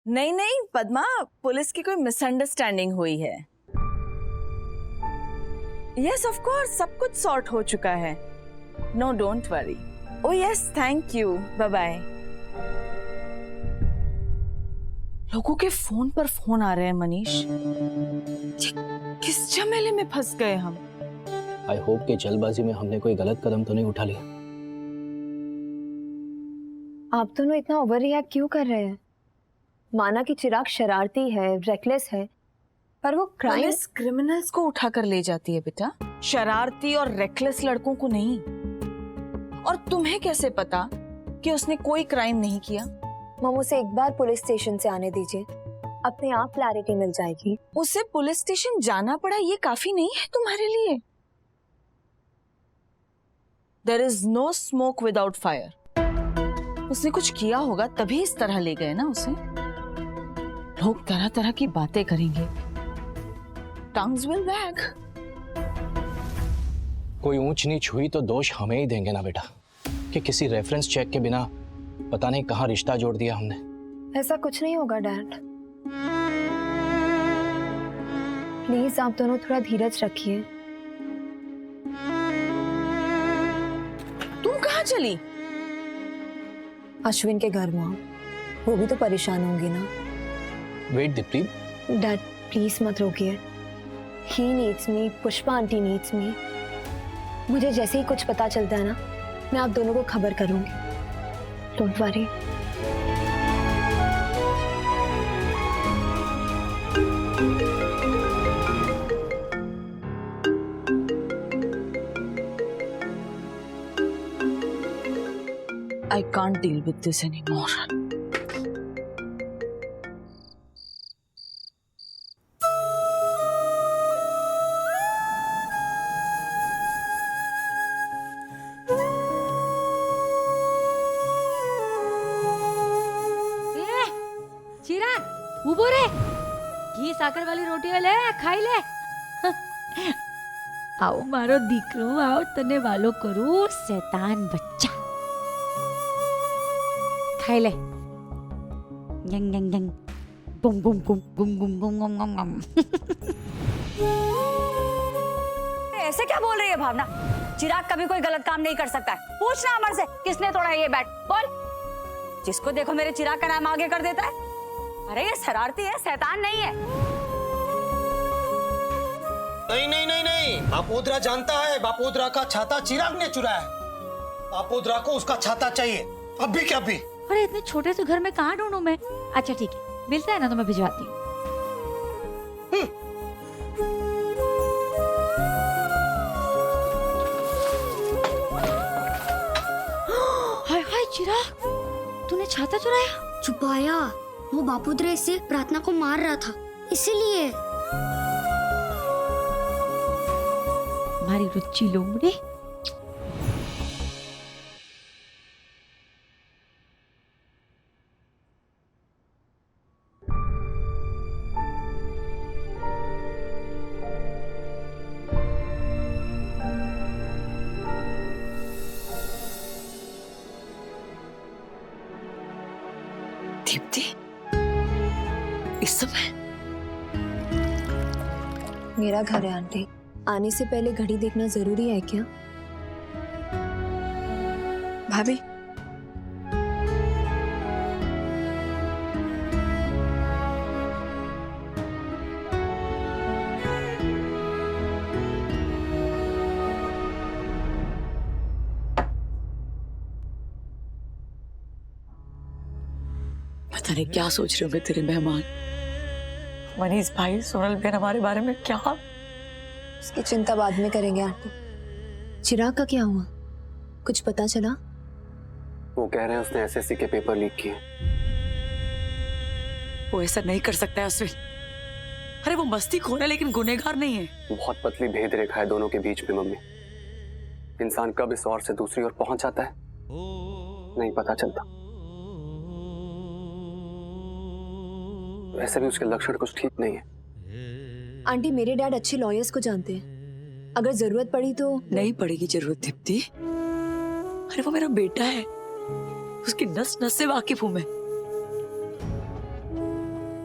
नहीं नहीं पद्मा, पुलिस की कोई मिसअंडरस्टैंडिंग हुई है। यस ऑफ कोर्स, सब कुछ सॉर्ट हो चुका है। No don't worry. Oh yes thank you, bye bye. लोगों के फोन पर फोन आ रहे हैं मनीष। ये किस झमेले में फंस गए हम। आई होप कि जल्दबाजी में हमने कोई गलत कदम तो नहीं उठा लिया। आप दोनों इतना ओवर रिएक्ट क्यों कर रहे हैं? माना कि चिराग शरारती है, रेकलेस है, पर वो पुलिस क्रिमिनल्स को उठा कर ले जाती है बेटा, शरारती और रेकलेस लड़कों को नहीं। और तुम्हें कैसे पता कि उसने कोई क्राइम नहीं किया? मम, उसे एक बार पुलिस स्टेशन से आने दीजिए, अपने आप क्लैरिटी मिल जाएगी। उसे पुलिस स्टेशन जाना पड़ा ये काफी नहीं है तुम्हारे लिए? There is no smoke without fire. उसने कुछ किया होगा तभी इस तरह ले गए ना उसे। लोग तरह तरह की बातें करेंगे। Tongues will wag. कोई ऊंच नीच हुई तो दोष हमें ही देंगे ना बेटा, कि किसी रेफरेंस चेक के बिना पता नहीं कहां रिश्ता जोड़ दिया हमने। ऐसा कुछ नहीं होगा डैड। प्लीज आप दोनों थोड़ा धीरज रखिए। तुम कहाँ चली? अश्विन के घर में, वो भी तो परेशान होंगे ना। वेट दीप्ति, डैड प्लीज मत रोकिए। He needs me, Pushpa aunty needs me. मुझे जैसे ही कुछ पता चलता है ना, मैं आप दोनों को खबर करूंगी। Don't worry. I can't deal with this anymore. चिराग उबो रे, घी साकर वाली रोटी ले खाई ले। आओ मारो दीकरो, आओ तने वालो करू, शैतान बच्चा। खाई ले। यंग यंग यंग, गुम गुम गुम गुम गुम गुम गुम गुम गुम। ऐसे क्या बोल रही है भावना? चिराग कभी कोई गलत काम नहीं कर सकता है। पूछना अमर से किसने तोड़ा ये बैट, बोल। जिसको देखो मेरे चिराग का नाम आगे कर देता है। अरे ये शरारती है, शैतान नहीं है। नहीं नहीं नहीं नहीं, बापोदरा जानता है बापोदरा का छाता चिराग ने चुराया है। बापोदरा को उसका छाता चाहिए, अभी क्या अभी। अरे इतने छोटे से घर में कहाँ ढूंढूं मैं? अच्छा ठीक है, मिलता है ना तो मैं भिजवाती हूँ। हाय हाय चिराग, तूने छाता चुराया? छुपाया, वो बापोद्रे से प्रार्थना को मार रहा था, इसीलिए। मारी रुचि लोमड़ी। दीप्ति, इस समय? मेरा घर है आंटी। आने से पहले घड़ी देखना जरूरी है क्या? भाभी, पता नहीं क्या सोच रहे होंगे तेरे मेहमान। मनीष भाई, सोनल बहन हमारे बारे में क्या? उसकी चिंता बाद में करेंगे आंटी। चिराग का क्या हुआ? कुछ पता चला? वो कह रहे हैं उसने एसएससी के पेपर लीक किए। वो ऐसा नहीं कर सकता है अश्विन। अरे वो मस्तीखोर है लेकिन गुनहगार नहीं है। बहुत पतली भेद रेखा है दोनों के बीच में मम्मी। इंसान कब इस ओर से दूसरी ओर पहुंच जाता है नहीं पता चलता। वैसे भी उसके लक्षण कुछ ठीक नहीं है। आंटी, मेरे डैड अच्छे लॉयर्स को जानते हैं, अगर जरूरत पड़ी तो। नहीं पड़ेगी जरूरत दीप्ति। अरे वो मेरा बेटा है, उसकी नस नस से वाकिफ हूं मैं।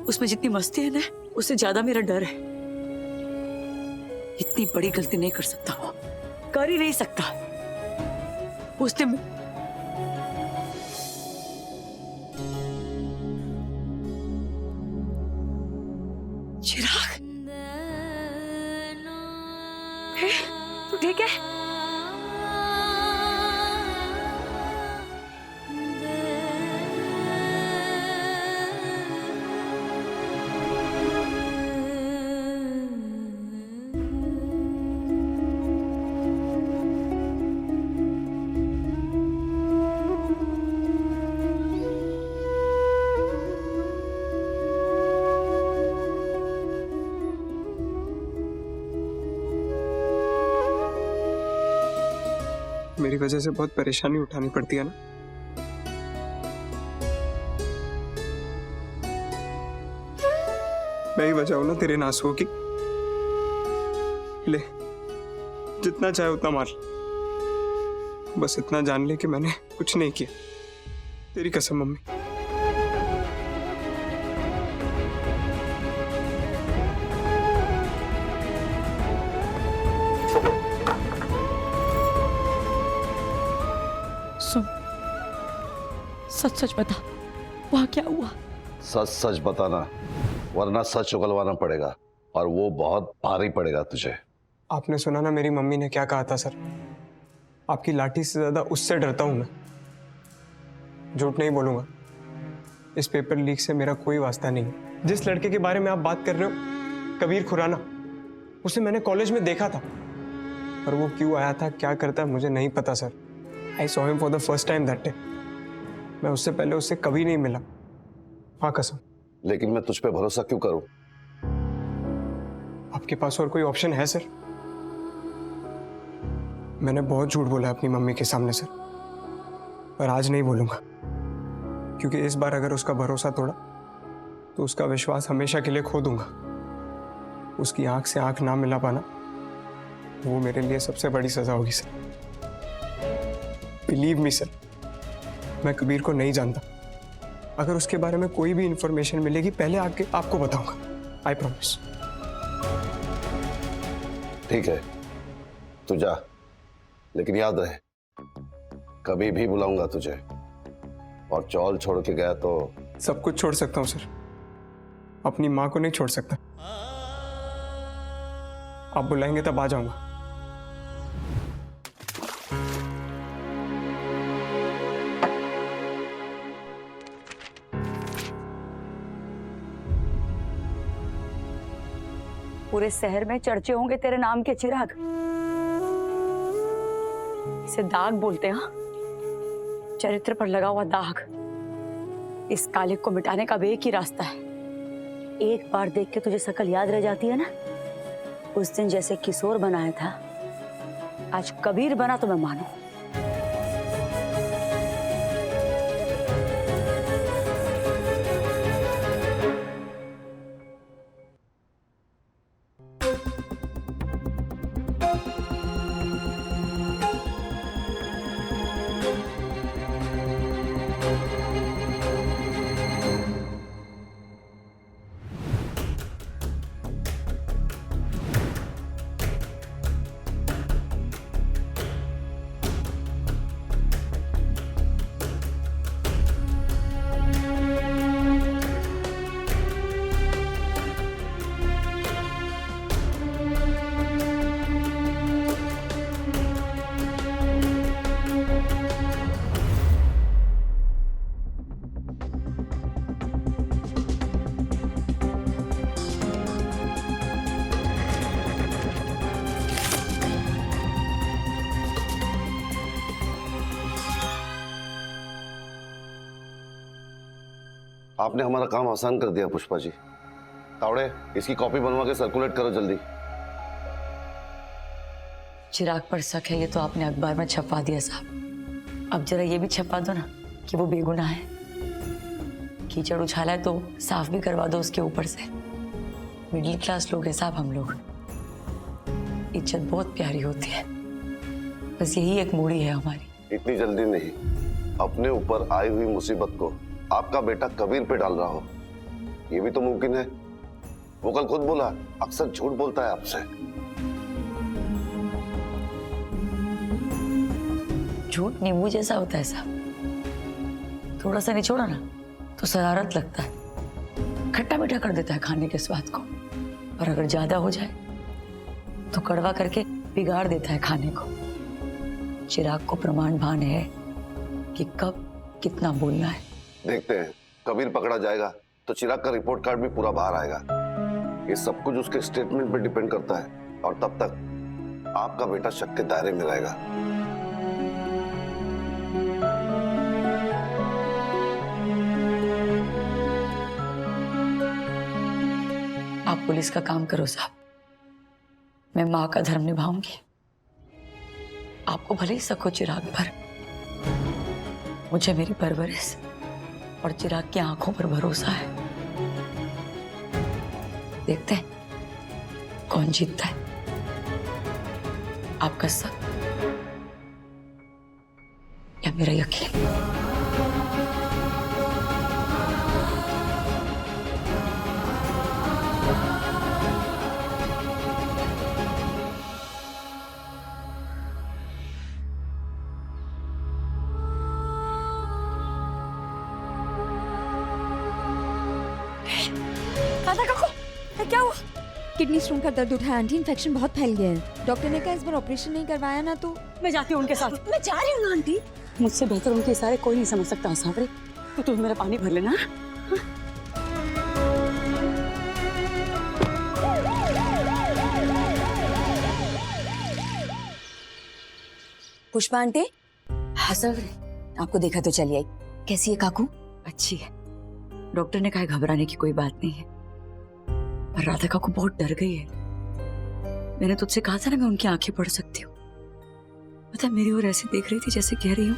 उसमें जितनी मस्ती है ना, उससे ज्यादा मेरा डर है। इतनी बड़ी गलती नहीं कर सकता वो, कर ही नहीं सकता। उसने चिराग, तू ठीक है? मेरी वजह से बहुत परेशानी उठानी पड़ती है ना। मैं ही वजह हूं ना तेरे नासुओं की। ले, जितना चाहे उतना मार, बस इतना जान ले कि मैंने कुछ नहीं किया। तेरी कसम मम्मी। सुन, सच सच बता, वहां क्या हुआ? सच सच बताना, वरना सच उगलवाना पड़ेगा, और वो बहुत भारी पड़ेगा तुझे। आपने सुना ना मेरी मम्मी ने क्या कहा था सर? आपकी लाठी से ज्यादा उससे डरता हूं मैं। झूठ नहीं बोलूंगा, इस पेपर लीक से मेरा कोई वास्ता नहीं है। जिस लड़के के बारे में आप बात कर रहे हो, कबीर खुराना, उसे मैंने कॉलेज में देखा था, पर वो क्यों आया था, क्या करता है, मुझे नहीं पता sir. I saw him for the first time that day. मैं उससे पहले उससे कभी नहीं मिला, हाँ कसम। लेकिन मैं तुझ पे भरोसा क्यों करूं? आपके पास और कोई ऑप्शन है सर? मैंने बहुत झूठ बोला अपनी मम्मी के सामने सर, पर आज नहीं बोलूंगा, क्योंकि इस बार अगर उसका भरोसा तोड़ा तो उसका विश्वास हमेशा के लिए खो दूंगा। उसकी आंख से आंख ना मिला पाना, वो मेरे लिए सबसे बड़ी सजा होगी सर। बिलीव मी सर, मैं कबीर को नहीं जानता। अगर उसके बारे में कोई भी इंफॉर्मेशन मिलेगी, पहले आके आपको बताऊंगा, आई प्रॉमिस। ठीक है, तू जा, लेकिन याद रहे, कभी भी बुलाऊंगा तुझे, और चौल छोड़ के गया तो सब कुछ छोड़ सकता हूं सर, अपनी माँ को नहीं छोड़ सकता। आप बुलाएंगे तब आ जाऊंगा। पूरे शहर में चर्चे होंगे तेरे नाम के चिराग। इसे दाग बोलते हैं, हाँ? चरित्र पर लगा हुआ दाग। इस कालिक को मिटाने का भी एक ही रास्ता है। एक बार देख के तुझे शकल याद रह जाती है ना, उस दिन जैसे किशोर बनाया था, आज कबीर बना तो मैं मानू। आपने हमारा काम आसान कर दिया पुष्पा जी। तावड़े, इसकी कॉपी बनवा के सर्कुलेट करो जल्दी। चिराग पर शक है, ये तो आपने अखबार में छपवा दिया साहब। अब जरा ये भी छपवा दो ना कि वो बेगुनाह है। कीचड़ उछाला है तो साफ भी करवा दो उसके ऊपर से। मिडिल क्लास लोग हैं साहब हम लोग, इज्जत बहुत प्यारी होती है, बस यही एक मूड़ी है हमारी। इतनी जल्दी नहीं, अपने ऊपर आई हुई मुसीबत को आपका बेटा कबीर पे डाल रहा हो, ये भी तो मुमकिन है। वो कल खुद बोला अक्सर झूठ बोलता है आपसे। झूठ नींबू जैसा होता है साहब, थोड़ा सा निचोड़ा ना तो शरारत लगता है, खट्टा मीठा कर देता है खाने के स्वाद को, और अगर ज्यादा हो जाए तो कड़वा करके बिगाड़ देता है खाने को। चिराग को प्रमाण भान है कि कब कितना बोलना है। देखते हैं, कबीर पकड़ा जाएगा तो चिराग का रिपोर्ट कार्ड भी पूरा बाहर आएगा। ये सब कुछ उसके स्टेटमेंट पे डिपेंड करता है, और तब तक आपका बेटा शक के दायरे में रहेगा। आप पुलिस का काम करो साहब, मैं माँ का धर्म निभाऊंगी। आपको भले ही शक हो चिराग पर, मुझे मेरी परवरिश और चिराग की आंखों पर भरोसा है। देखते हैं कौन जीतता है, आपका शक या मेरा यकीन। क्या हुआ? किडनी स्टोन का दर्द उठा है आंटी, इन्फेक्शन बहुत फैल गया है। डॉक्टर ने कहा इस बार ऑपरेशन नहीं करवाया ना तो। मैं जाती हूँ उनके साथ। मैं जा रही हूँ ना आंटी। मुझसे बेहतर उनके इशारे कोई नहीं समझ सकता सावरी, तो तुम मेरा पानी भर लेना। पुष्पा आंटी, हाँ सावरी, आपको देखा तो चली आई। कैसी है काकू? अच्छी है। डॉक्टर ने कहा घबराने की कोई बात नहीं है, पर राधा काकू बहुत डर गई है। मैंने तुझसे कहा था ना मैं उनकी आंखें पढ़ सकती हूँ। पता है मेरी ओर ऐसे देख रही थी जैसे कह रही हूँ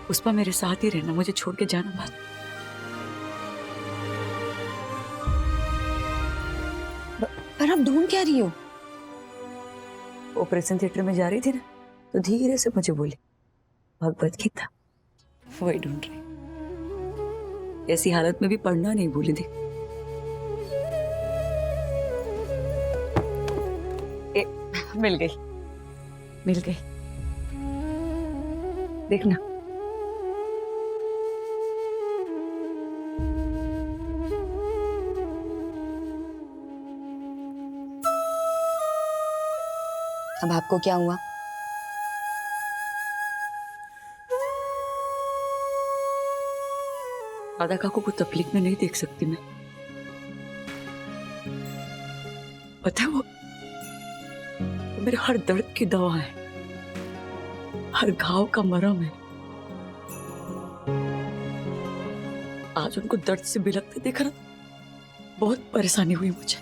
पुष्पा मेरे साथ ही रहना, मुझे छोड़ के जाना मत। पर आप ढूंढ क्या रही हो? ऑपरेशन थिएटर में जा रही थी ना, तो धीरे से मुझे बोली भगवत गीता, वही ढूंढ रही। ऐसी हालत में भी पढ़ना नहीं भूली थी। मिल गई, मिल गई। देखना, अब आपको क्या हुआ? राधा काकू को तकलीफ में नहीं देख सकती मैं। पता है वो मेरे हर दर्द की दवा है, हर घाव का मरहम है। आज उनको दर्द से बिलखते देखा ना, बहुत परेशानी हुई मुझे।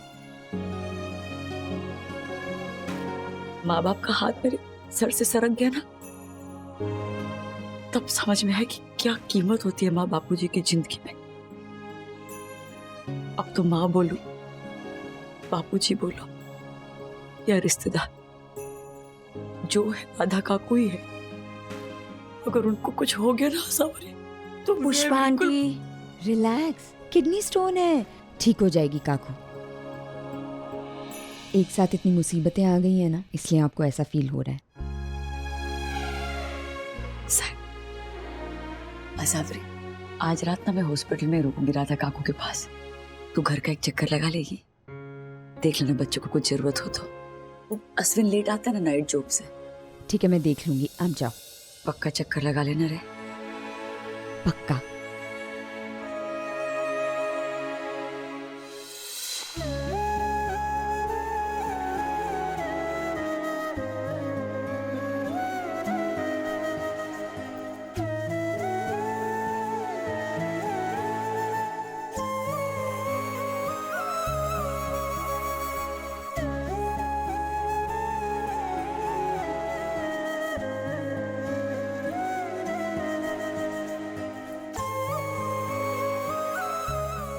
माँ बाप का हाथ मेरे सर से सरक गया ना, तब समझ में है कि क्या कीमत होती है माँ बापूजी की जिंदगी में। अब तो माँ बोलूं, बापूजी बोलो या रिश्तेदार, जो है राधा काकू ही है। अगर उनको कुछ हो गया ना सावरी, तो Pushpa aunty relax, kidney stone है, ठीक हो जाएगी काकू। एक साथ इतनी मुसीबतें आ गई हैं ना, इसलिए आपको ऐसा फील हो रहा है। सावरी, आज रात ना मैं हॉस्पिटल में रुकूंगी राधा काकू के पास। तू घर का एक चक्कर लगा लेगी, देख लेना बच्चों को कुछ जरूरत हो तो। वो अश्विन लेट आता है ना नाइट जॉब से। ठीक है, मैं देख लूंगी, आप जाओ। पक्का चक्कर लगा लेना रे। पक्का।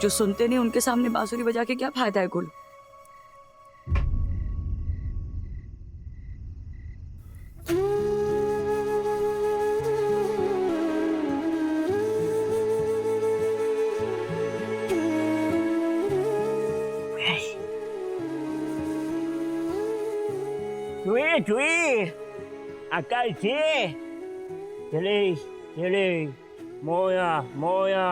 जो सुनते नहीं उनके सामने बांसुरी बजा के क्या फायदा है गोलू। छुई अकल छे चले चले मोया मोया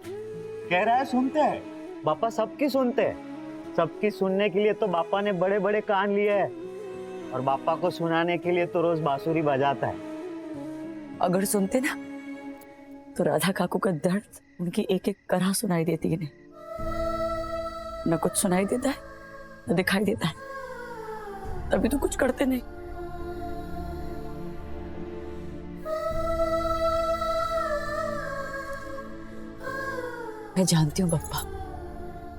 कह रहा है सुनते हैं पापा, सबकी सुनते हैं। सबकी सुनने के लिए तो पापा ने बड़े बड़े कान लिए हैं और पापा को सुनाने के लिए तो रोज बांसुरी बजाता है। अगर सुनते ना तो राधा काकू का दर्द उनकी एक एक करह सुनाई देती है। न कुछ सुनाई देता है न दिखाई देता है, तभी तो कुछ करते नहीं। मैं जानती हूँ पप्पा,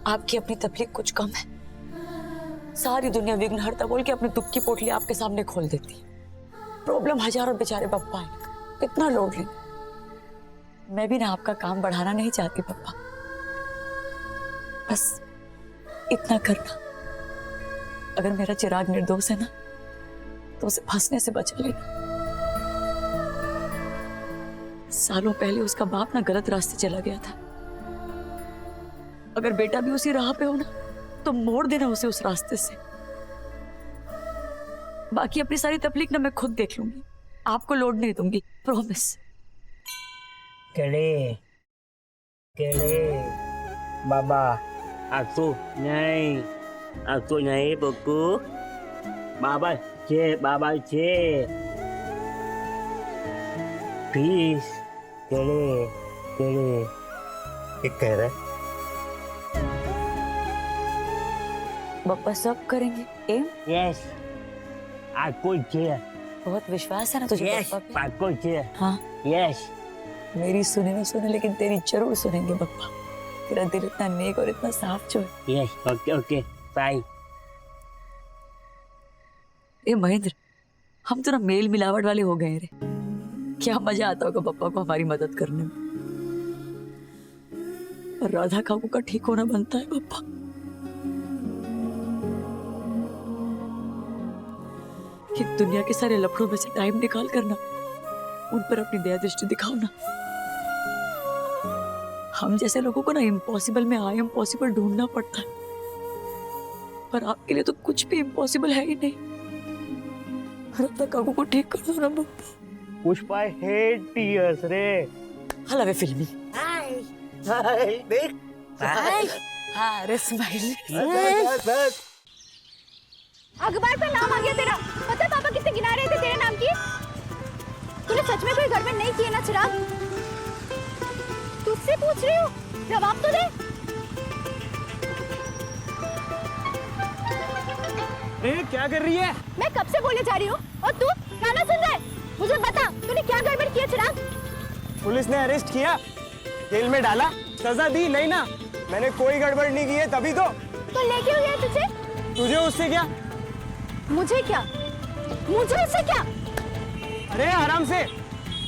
आपकी अपनी तकलीफ कुछ कम है। सारी दुनिया विघ्नहर्ता बोल के अपने दुख की पोटली आपके सामने खोल देती है। प्रॉब्लम हजारों बेचारे पप्पा है, कितना लोड लेंगे। मैं भी ना आपका काम बढ़ाना नहीं चाहती पप्पा, बस इतना करना, अगर मेरा चिराग निर्दोष है ना तो उसे फंसने से बचा लेना। सालों पहले उसका बाप ना गलत रास्ते चला गया था। अगर बेटा भी उसी राह पे हो ना तो मोड़ देना उसे उस रास्ते से। बाकी अपनी सारी तकलीफ ना मैं खुद देख लूंगी, आपको लोड नहीं दूंगी, प्रॉमिस। केले केले बाबा aku नहीं बुकु बाबा चे प्लीज केले केले क्या कह रहा है? पापा सब करेंगे। एम यस आपको चे बहुत विश्वास है ना तुझे पापा पे? आपको चे हाँ यस मेरी सुने ना सुने लेकिन तेरी जरूर सुनेंगे पप्पा। तेरा दिल इतना नेक और इतना साफ जो है। Yes okay okay bye. ए महेंद्र, हम तो ना मेल मिलावट वाले हो गए रे। क्या मजा आता होगा पप्पा को हमारी मदद करने में। और राधा काकू का ठीक होना बनता है पप्पा। कि दुनिया के सारे लफड़ों में से टाइम निकाल करना उन पर अपनी दया दृष्टि दिखाओ ना। हम जैसे लोगों को ना इम्पॉसिबल में आई इम्पॉसिबल ढूंढना पड़ता है, पर आपके लिए तो कुछ भी इम्पॉसिबल है ही नहीं। राधा काकू को ठीक कर दो ना पप्पा। पुष्पा हेट टीयर्स रे। हलावे फिल्मी। हाय देख हाँ रे स्माइल। बस अखबार पे नाम आ गया तेरा। पता है पापा कितने गिना रहे थे तेरे नाम की? तूने सच में कोई गड़बड़ नहीं की है ना चिराग? तुझसे पूछ रही हूँ, जवाब तो दे। क्या कर रही है? मैं कब से बोले जा रही हूँ और तू गाना सुन रहा है? मुझे बता तूने क्या गड़बड़ किया चिराग? पुलिस ने अरेस्ट किया, जेल में डाला, सजा दी नहीं ना। मैंने कोई गड़बड़ नहीं की है तभी तो लेके हुए तुझे? तुझे उससे क्या? मुझे क्या? मुझे उससे क्या? अरे आराम से,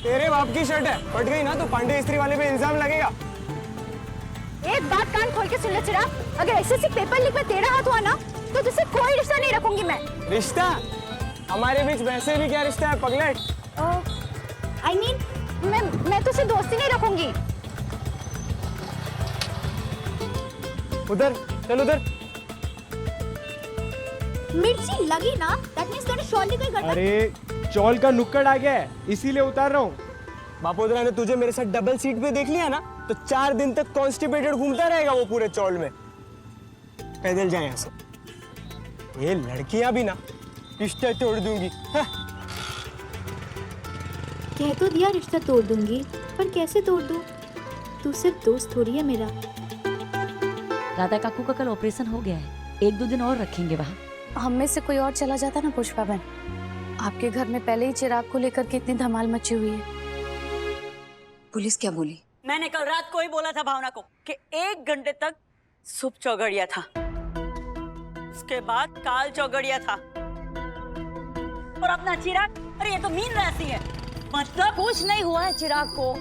तेरे बाप की शर्ट है, फट गई ना तो पांडे इस्त्री वाले पे इल्जाम लगेगा। एक बात कान खोल के सुन ले चिराग, अगर एसएससी पेपर लीक में तेरा हाथ हुआ ना तो तुझसे कोई रिश्ता नहीं रखूंगी मैं। रिश्ता? हमारे बीच वैसे भी क्या रिश्ता है पगलेट? I mean, मैं तुझसे दोस्ती नहीं रखूंगी। उधर चल, उधर। मिर्ची लगी ना, that means तूने शॉर्ली कोई गड़बड़। अरे चौल का नुक्कड़ आ गया है, इसीलिए उतार रहा हूँ। बापोदरा ने तुझे मेरे साथ डबल सीट पे देख लिया ना तो 4 दिन तक कॉन्स्टिपेटेड घूमता रहेगा वो पूरे चौल में। पैदल जाए यहाँ से। ये लड़कियां भी ना रिश्ता तोड़ दूंगी। कह तो दिया रिश्ता तोड़ दूंगी, पर कैसे तोड़ दूं? तू सिर्फ दोस्त थोड़ी है मेरा। राधा काकू का कल ऑपरेशन हो गया है, 1-2 दिन और रखेंगे वहाँ। हम में से कोई और चला जाता ना पुष्पा बहन, आपके घर में पहले ही चिराग को लेकर कितनी धमाल मची हुई है। पुलिस क्या बोली? मैंने कल रात को ही बोला था भावना को कि 1 घंटे तक सुप चौगड़िया था, उसके बाद काल चौगड़िया था, और अपना चिराग, अरे ये तो मीन राशि है। मतलब कुछ नहीं हुआ है चिराग को,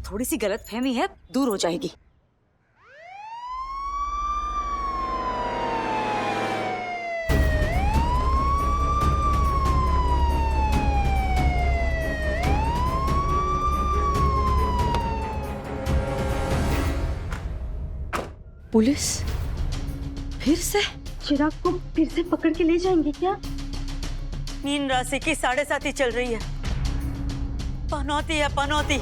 थोड़ी सी गलतफहमी है, दूर हो जाएगी। पुलिस फिर से? चिराग को फिर से पकड़ के ले जाएंगे क्या? मीन राशि की 7.5 चल रही है। पनौती है पनौती।